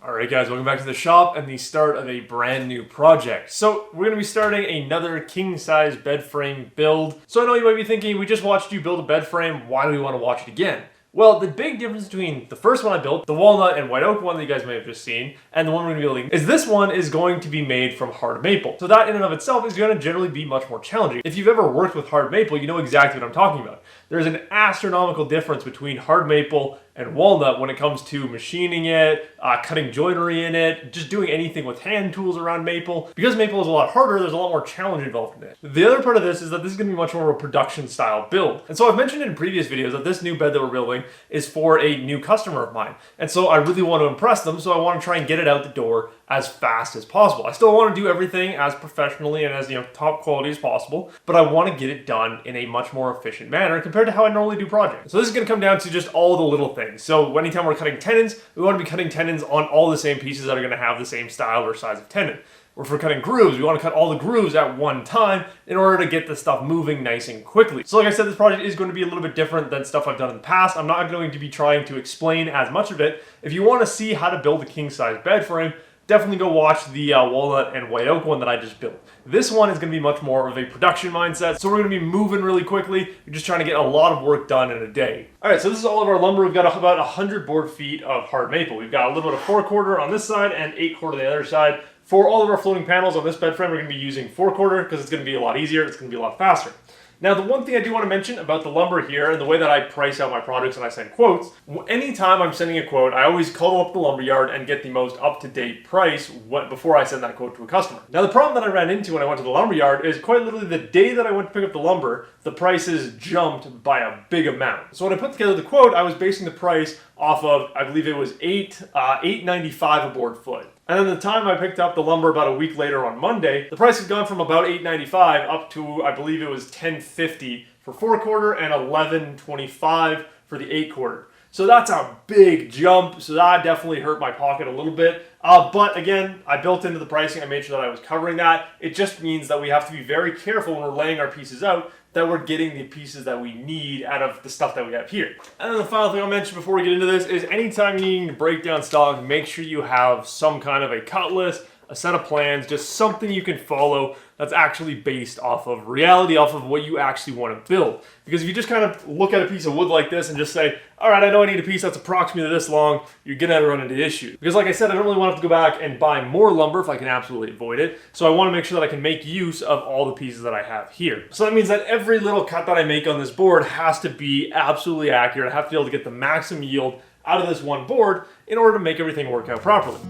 Alright guys, welcome back to the shop and the start of a brand new project. So we're going to be starting another king size bed frame build. So I know you might be thinking, we just watched you build a bed frame, why do we want to watch it again? Well, the big difference between the first one I built, the walnut and white oak one that you guys may have just seen, and the one we're going to be building, is this one is going to be made from hard maple. So that in and of itself is going to generally be much more challenging. If you've ever worked with hard maple, you know exactly what I'm talking about. There's an astronomical difference between hard maple and walnut when it comes to machining it, cutting joinery in it, just doing anything with hand tools around maple. Because maple is a lot harder, there's a lot more challenge involved in it. The other part of this is that this is going to be much more of a production style build. And so I've mentioned in previous videos that this new bed that we're building is for a new customer of mine. And so I really want to impress them, so I want to try and get it out the door as fast as possible. I still want to do everything as professionally and as top quality as possible, but I want to get it done in a much more efficient manner compared to how I normally do projects. So this is going to come down to just all the little things. So anytime we're cutting tenons, we want to be cutting tenons on all the same pieces that are going to have the same style or size of tenon. Or if we're cutting grooves, we want to cut all the grooves at one time in order to get the stuff moving nice and quickly. So like I said, this project is going to be a little bit different than stuff I've done in the past. I'm not going to be trying to explain as much of it. If you want to see how to build a king size bed frame, definitely go watch the walnut and white oak one that I just built. This one is going to be much more of a production mindset, so we're going to be moving really quickly. We're just trying to get a lot of work done in a day. All right, so this is all of our lumber. We've got about 100 board feet of hard maple. We've got a little bit of 4/4 on this side and 8/4 on the other side. For all of our floating panels on this bed frame, we're going to be using 4/4 because it's going to be a lot easier. It's going to be a lot faster. Now, the one thing I do want to mention about the lumber here and the way that I price out my products and I send quotes, anytime I'm sending a quote, I always call up the lumber yard and get the most up-to-date price before I send that quote to a customer. Now, the problem that I ran into when I went to the lumber yard is quite literally the day that I went to pick up the lumber, the prices jumped by a big amount. So when I put together the quote, I was basing the price off of, I believe it was $8.95 a board foot. And then the time I picked up the lumber about a week later on Monday, the price had gone from about $8.95 up to, I believe it was $10.50 for 4/4 and $11.25 for the 8/4. So that's a big jump, so that definitely hurt my pocket a little bit. But again, I built into the pricing, I made sure that I was covering that. It just means that we have to be very careful when we're laying our pieces out that we're getting the pieces that we need out of the stuff that we have here. And then the final thing I'll mention before we get into this is anytime you're needing to break down stock, make sure you have some kind of a cut list, a set of plans, just something you can follow that's actually based off of reality, off of what you actually want to build. Because if you just kind of look at a piece of wood like this and just say, all right, I know I need a piece that's approximately this long, you're gonna run into issues. Because like I said, I don't really want to have to go back and buy more lumber if I can absolutely avoid it. So I want to make sure that I can make use of all the pieces that I have here. So that means that every little cut that I make on this board has to be absolutely accurate. I have to be able to get the maximum yield out of this one board in order to make everything work out properly.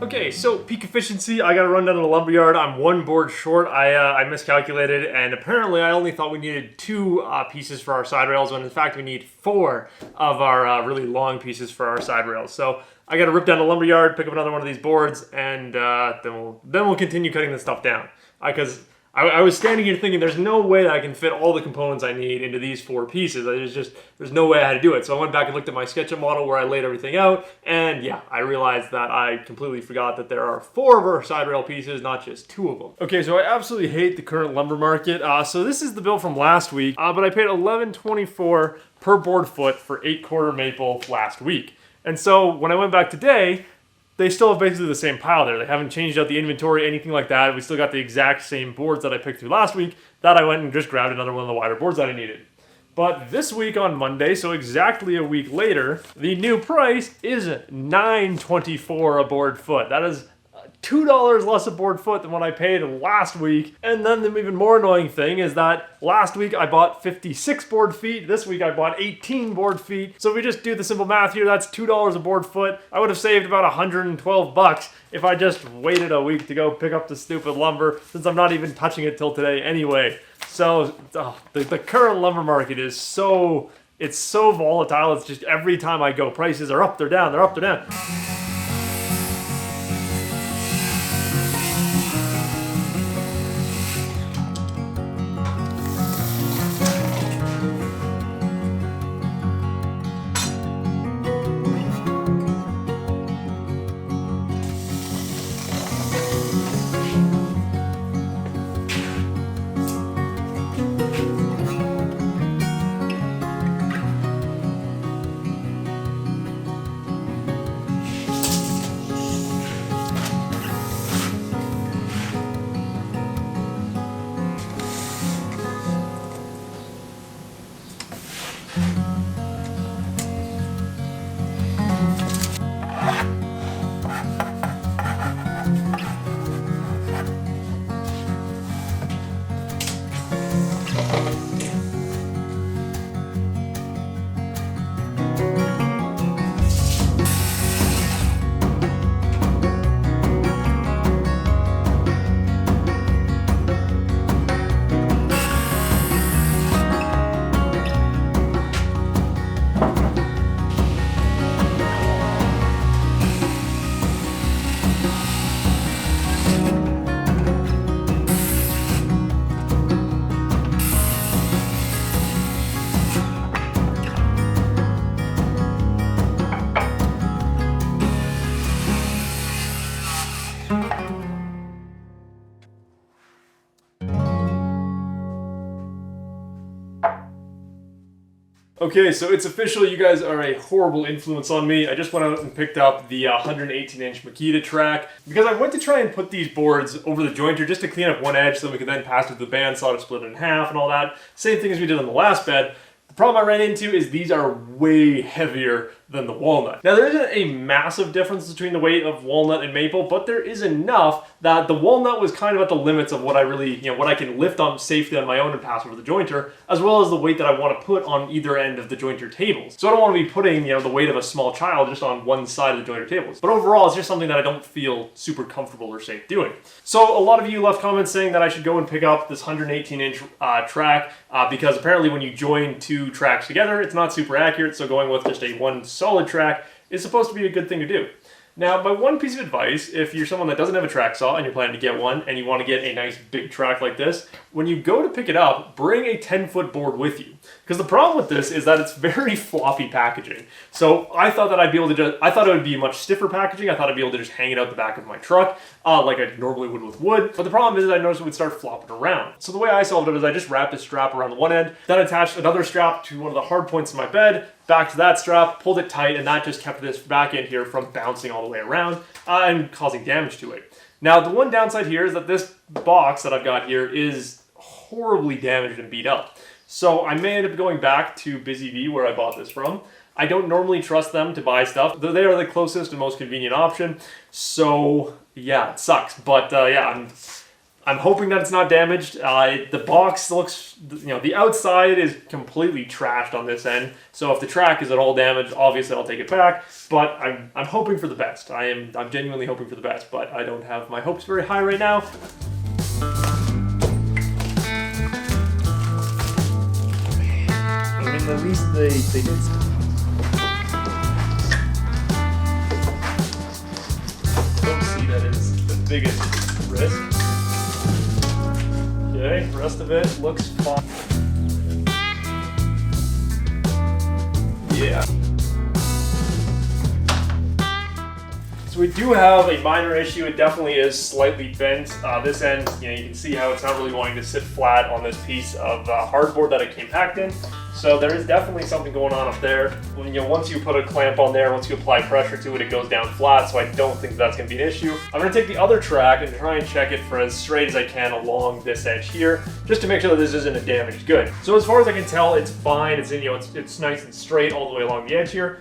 Okay, so peak efficiency, I gotta run down to the lumber yard. I'm one board short. I miscalculated, and apparently I only thought we needed 2 pieces for our side rails, when in fact we need 4 of our really long pieces for our side rails. So I gotta rip down the lumber yard, pick up another one of these boards, and then we'll continue cutting this stuff down. Because I was standing here thinking there's no way that I can fit all the components I need into these 4 pieces. There's no way I had to do it. So I went back and looked at my SketchUp model where I laid everything out, and yeah, I realized that I completely forgot that there are 4 of our side rail pieces, not just 2 of them. Okay, so I absolutely hate the current lumber market. So this is the bill from last week, but I paid $11.24 per board foot for 8/4 maple last week. And so when I went back today, they still have basically the same pile there. They haven't changed out the inventory, anything like that. We still got the exact same boards that I picked through last week that I went and just grabbed another one of the wider boards that I needed. But this week on Monday, so exactly a week later, the new price is $9.24 a board foot. That is $2 less a board foot than what I paid last week. And then the even more annoying thing is that last week I bought 56 board feet. This week I bought 18 board feet. So if we just do the simple math here, that's $2 a board foot. I would have saved about 112 bucks if I just waited a week to go pick up the stupid lumber, since I'm not even touching it till today anyway. So the current lumber market is so volatile. It's just every time I go, prices are up, they're down, they're up, they're down. Okay, so it's official. You guys are a horrible influence on me. I just went out and picked up the 118-inch Makita track because I went to try and put these boards over the jointer just to clean up one edge so that we could then pass it to the bandsaw to split it in half and all that. Same thing as we did on the last bed. The problem I ran into is these are way heavier than the walnut. Now there isn't a massive difference between the weight of walnut and maple, but there is enough that the walnut was kind of at the limits of what I really, what I can lift on safely on my own and pass over the jointer, as well as the weight that I want to put on either end of the jointer tables. So I don't want to be putting, the weight of a small child just on one side of the jointer tables. But overall, it's just something that I don't feel super comfortable or safe doing. So a lot of you left comments saying that I should go and pick up this 118-inch track because apparently when you join two tracks together, it's not super accurate. So going with just a one solid track is supposed to be a good thing to do. Now, my one piece of advice, if you're someone that doesn't have a track saw and you're planning to get one and you want to get a nice big track like this, when you go to pick it up, bring a 10-foot board with you. Because the problem with this is that it's very floppy packaging. So I thought that I thought it would be much stiffer packaging. I thought I'd be able to just hang it out the back of my truck like I normally would with wood. But the problem is I noticed it would start flopping around. So the way I solved it is I just wrapped a strap around the one end, then attached another strap to one of the hard points in my bed, back to that strap, pulled it tight, and that just kept this back end here from bouncing all the way around and causing damage to it. Now, the one downside here is that this box that I've got here is horribly damaged and beat up. So I may end up going back to Busy Bee where I bought this from. I don't normally trust them to buy stuff. They are the closest and most convenient option. So yeah, it sucks. But yeah, I'm hoping that it's not damaged. The box looks, the outside is completely trashed on this end. So if the track is at all damaged, obviously I'll take it back. But I'm hoping for the best. I'm genuinely hoping for the best. But I don't have my hopes very high right now. I mean, at least they did stuff. Don't see that is the biggest risk. Okay, the rest of it looks fine. Yeah. So we do have a minor issue. It definitely is slightly bent. This end, you can see how it's not really wanting to sit flat on this piece of hardboard that it came packed in. So there is definitely something going on up there. Once you put a clamp on there, once you apply pressure to it, it goes down flat. So I don't think that's going to be an issue. I'm going to take the other track and try and check it for as straight as I can along this edge here, just to make sure that this isn't a damaged good. So as far as I can tell, it's fine. It's it's nice and straight all the way along the edge here.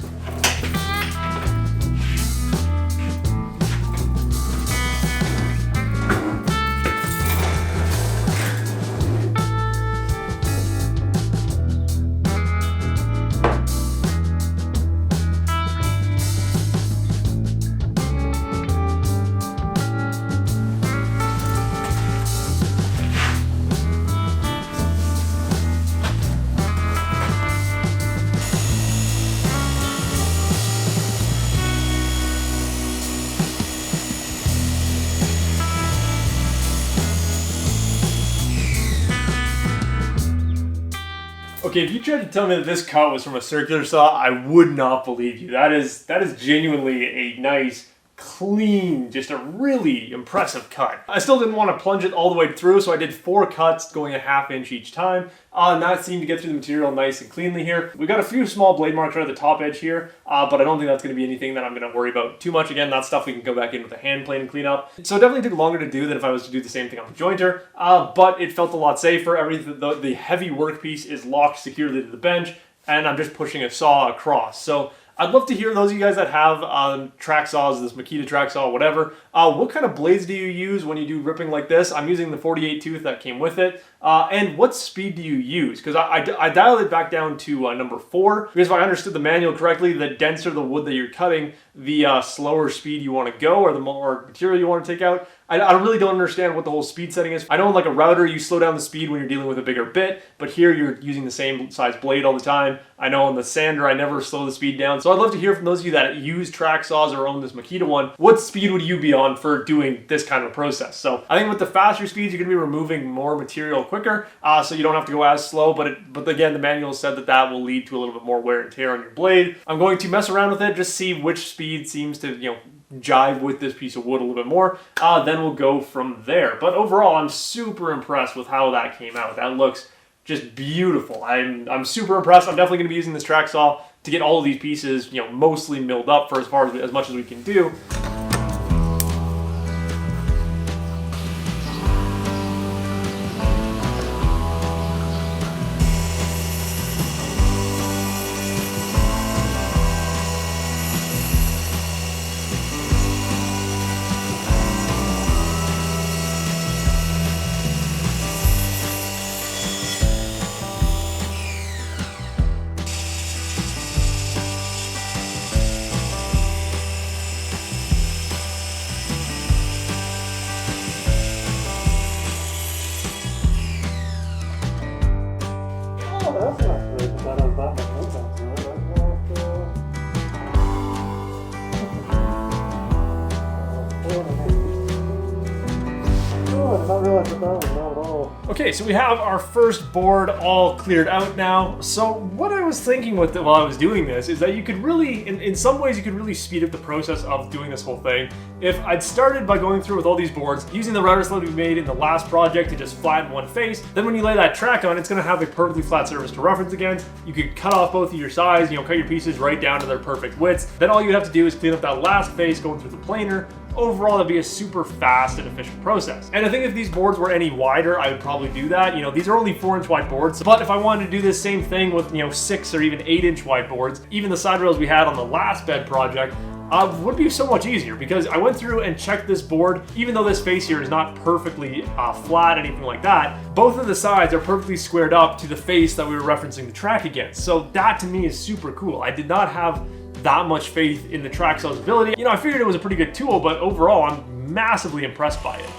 Okay, if you tried to tell me that this cut was from a circular saw, I would not believe you. That is genuinely a nice, clean, just a really impressive cut. I still didn't want to plunge it all the way through, so I did 4 cuts going a ½ inch each time. And that seemed to get through the material nice and cleanly here. We got a few small blade marks right at the top edge here, but I don't think that's going to be anything that I'm going to worry about too much. Again, that's stuff we can go back in with a hand plane and clean up. So it definitely took longer to do than if I was to do the same thing on the jointer, but it felt a lot safer. Everything, the heavy workpiece is locked securely to the bench. and I'm just pushing a saw across. So I'd love to hear those of you guys that have track saws, this Makita track saw, whatever. What kind of blades do you use when you do ripping like this? I'm using the 48 tooth that came with it. And what speed do you use? Because I dialed it back down to number 4. Because if I understood the manual correctly, the denser the wood that you're cutting, the slower speed you want to go, or the more material you want to take out. I really don't understand what the whole speed setting is. I know in like a router, you slow down the speed when you're dealing with a bigger bit, but here you're using the same size blade all the time. I know on the sander, I never slow the speed down. So I'd love to hear from those of you that use track saws or own this Makita one. What speed would you be on for doing this kind of process? So I think with the faster speeds, you're gonna be removing more material quicker, so you don't have to go as slow, but again, the manual said that will lead to a little bit more wear and tear on your blade. I'm going to mess around with it, just see which speed seems to, jive with this piece of wood a little bit more, then we'll go from there. But overall, I'm super impressed with how that came out. That looks just beautiful. I'm super impressed. I'm definitely going to be using this track saw to get all of these pieces, mostly milled up for as much as we can do. Okay, so we have our first board all cleared out now. So what I was thinking with it while I was doing this is that you could really, in some ways, you could really speed up the process of doing this whole thing. If I'd started by going through with all these boards, using the router sled we made in the last project to just flatten one face, then when you lay that track on, it's gonna have a perfectly flat surface to reference against. You could cut off both of your sides, cut your pieces right down to their perfect widths. Then all you have to do is clean up that last face going through the planer. Overall, that'd be a super fast and efficient process. And I think if these boards were any wider, I would probably do that. These are only 4-inch wide boards, but if I wanted to do this same thing with 6 or even 8-inch wide boards, even the side rails we had on the last bed project, would be so much easier, because I went through and checked this board. Even though this face here is not perfectly flat, anything like that, both of the sides are perfectly squared up to the face that we were referencing the track against. So that to me is super cool. I did not have that much faith in the track saw's ability. I figured it was a pretty good tool, but overall I'm massively impressed by it.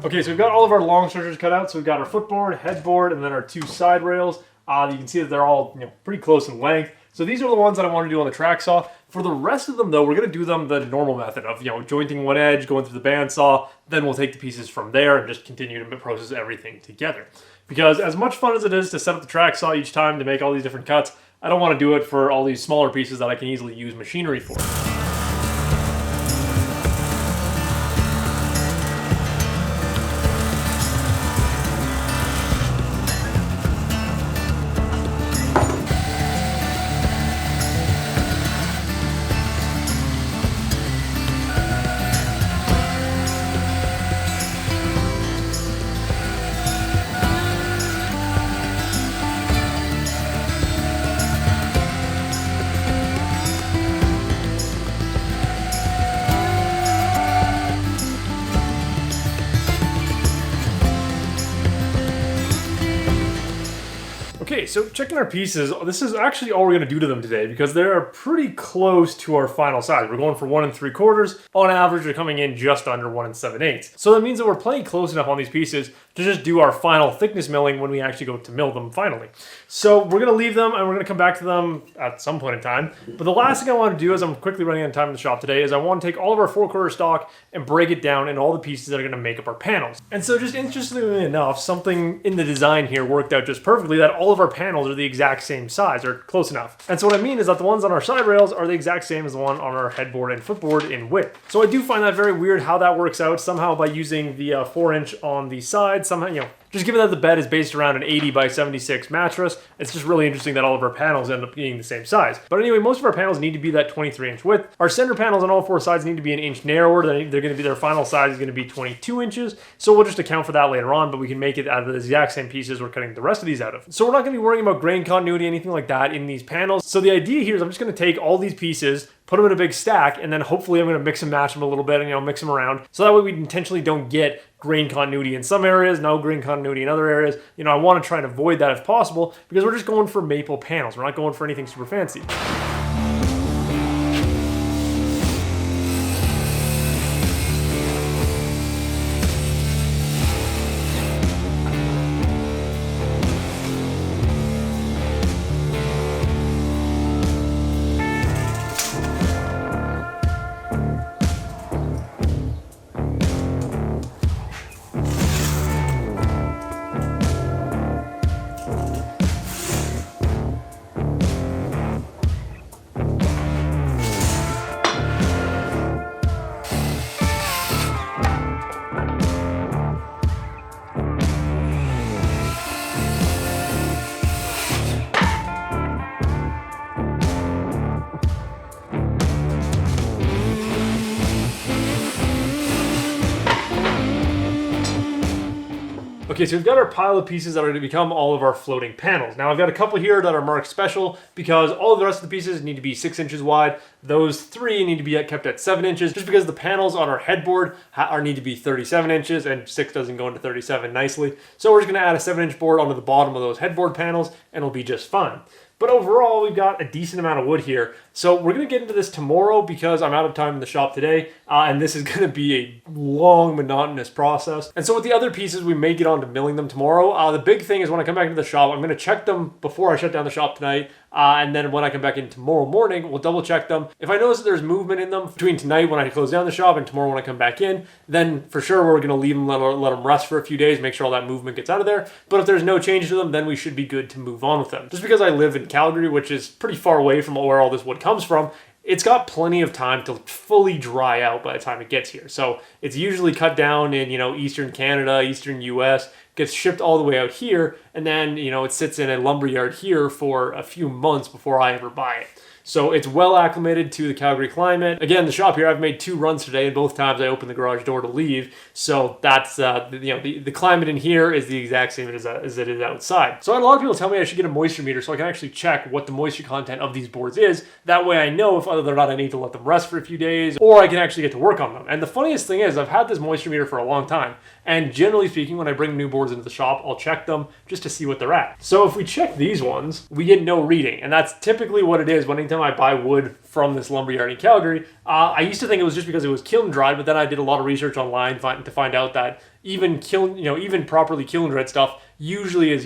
Okay, so we've got all of our long structures cut out. So we've got our footboard, headboard, and then our 2 side rails. You can see that they're all pretty close in length. So these are the ones that I want to do on the track saw. For the rest of them though, we're going to do them the normal method of jointing one edge, going through the bandsaw. Then we'll take the pieces from there and just continue to process everything together. Because as much fun as it is to set up the track saw each time to make all these different cuts, I don't want to do it for all these smaller pieces that I can easily use machinery for. so checking our pieces, this is actually all we're going to do to them today because they're pretty close to our final size. We're going for 1 3/4. On average, they're coming in just under 1 7/8. So that means that we're plenty close enough on these pieces to just do our final thickness milling when we actually go to mill them finally. So we're going to leave them and we're going to come back to them at some point in time. But the last thing I want to do, as I'm quickly running out of time in the shop today, is I want to take all of our 4/4 stock and break it down into all the pieces that are going to make up our panels. And so just interestingly enough, something in the design here worked out just perfectly, that all of our panels are the exact same size, or close enough. And so what I mean is that the ones on our side rails are the exact same as the one on our headboard and footboard in width. So I do find that very weird how that works out, somehow by using the 4-inch on the side, somehow, just given that the bed is based around an 80 by 76 mattress, it's just really interesting that all of our panels end up being the same size. But anyway, most of our panels need to be that 23-inch width. Our center panels on all 4 sides need to be an inch narrower. They're going to be, their final size is going to be 22 inches. So we'll just account for that later on, but we can make it out of the exact same pieces we're cutting the rest of these out of. So we're not going to be worrying about grain continuity, anything like that in these panels. So the idea here is I'm just going to take all these pieces, put them in a big stack, and then hopefully I'm going to mix and match them a little bit and mix them around. So that way we intentionally don't get grain continuity in some areas, no grain continuity in other areas. I want to try and avoid that if possible because we're just going for maple panels. We're not going for anything super fancy. Okay, so we've got our pile of pieces that are going to become all of our floating panels. Now I've got a couple here that are marked special because all of the rest of the pieces need to be 6 inches wide. Those 3 need to be kept at 7 inches just because the panels on our headboard need to be 37 inches and 6 doesn't go into 37 nicely. So we're just going to add a 7-inch board onto the bottom of those headboard panels and it'll be just fine. But overall, we've got a decent amount of wood here. So we're going to get into this tomorrow because I'm out of time in the shop today. And this is going to be a long, monotonous process. And so with the other pieces, we may get on to milling them tomorrow. The big thing is when I come back into the shop, I'm going to check them before I shut down the shop tonight. And then when I come back in tomorrow morning, we'll double check them. If I notice that there's movement in them between tonight when I close down the shop and tomorrow when I come back in, then for sure we're going to leave them, let them rest for a few days, make sure all that movement gets out of there. But if there's no change to them, then we should be good to move on with them. Just because I live in Calgary, which is pretty far away from where all this wood comes from, it's got plenty of time to fully dry out by the time it gets here. So it's usually cut down in, Eastern Canada, Eastern US, gets shipped all the way out here, and then, it sits in a lumberyard here for a few months before I ever buy it. So it's well acclimated to the Calgary climate. Again, the shop here, I've made 2 runs today, and both times I opened the garage door to leave. So that's, the climate in here is the exact same as it is outside. So I had a lot of people tell me I should get a moisture meter so I can actually check what the moisture content of these boards is. That way I know if whether or not I need to let them rest for a few days, or I can actually get to work on them. And the funniest thing is I've had this moisture meter for a long time. And generally speaking, when I bring new boards into the shop, I'll check them just to see what they're at. So if we check these ones, we get no reading. And that's typically what it is when anytime I buy wood from this lumberyard in Calgary. I used to think it was just because it was kiln dried, but then I did a lot of research online to find out that even properly kiln dried stuff usually is,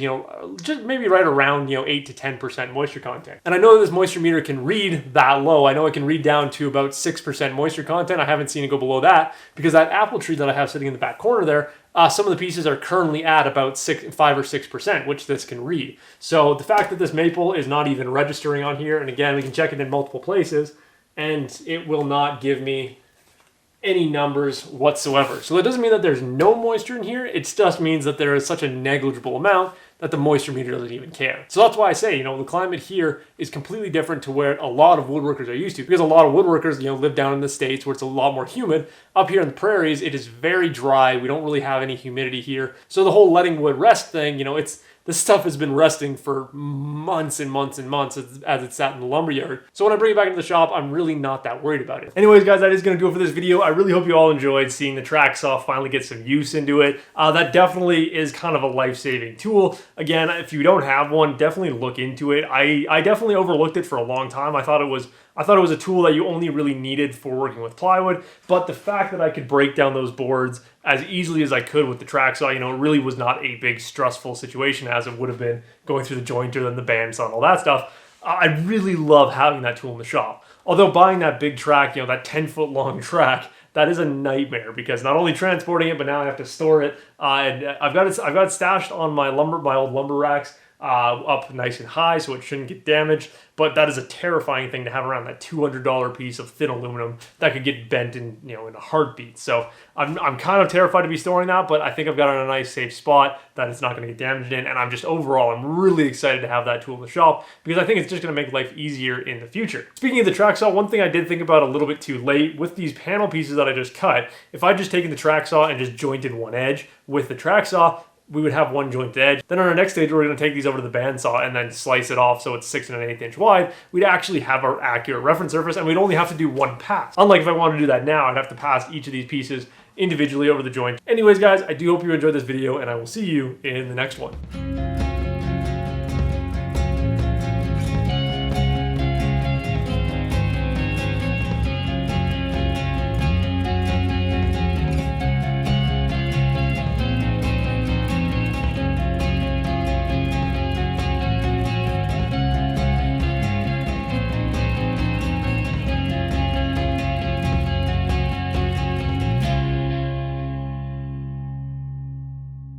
just maybe right around, 8 to 10% moisture content. And I know this moisture meter can read that low. I know it can read down to about 6% moisture content. I haven't seen it go below that because that apple tree that I have sitting in the back corner there, some of the pieces are currently at about 5 or 6%, which this can read. So the fact that this maple is not even registering on here, and again, we can check it in multiple places, and it will not give me any numbers whatsoever. So that doesn't mean that there's no moisture in here. It just means that there is such a negligible amount that the moisture meter doesn't even care. So that's why I say, the climate here is completely different to where a lot of woodworkers are used to, because a lot of woodworkers, live down in the States where it's a lot more humid. Up here in the prairies, it is very dry. We don't really have any humidity here. So the whole letting wood rest thing, it's this stuff has been resting for months and months and months as it sat in the lumberyard. So when I bring it back into the shop, I'm really not that worried about it. Anyways, guys, that is going to do it for this video. I really hope you all enjoyed seeing the track saw finally get some use into it. That definitely is kind of a life-saving tool. Again, if you don't have one, definitely look into it. I definitely overlooked it for a long time. I thought it was a tool that you only really needed for working with plywood, but the fact that I could break down those boards as easily as I could with the track saw, you know, it really was not a big stressful situation as it would have been going through the jointer and the bandsaw and all that stuff. I really love having that tool in the shop. Although buying that big track, you know, that 10-foot long track, that is a nightmare because not only transporting it, but now I have to store it. And I've got it stashed on my old lumber racks. Up nice and high so it shouldn't get damaged, but that is a terrifying thing to have around that $200 piece of thin aluminum that could get bent in, you know, in a heartbeat. So I'm kind of terrified to be storing that, but I think I've got it in a nice safe spot that it's not going to get damaged in, and I'm really excited to have that tool in the shop because I think it's just going to make life easier in the future. Speaking of the track saw, one thing I did think about a little bit too late with these panel pieces that I just cut, if I just taken the track saw and just jointed one edge with the track saw, we would have one jointed edge. Then on our next stage, we're going to take these over to the bandsaw and then slice it off so it's 6 1/8 inch wide. We'd actually have our accurate reference surface and we'd only have to do one pass. Unlike if I wanted to do that now, I'd have to pass each of these pieces individually over the joint. Anyways, guys, I do hope you enjoyed this video and I will see you in the next one.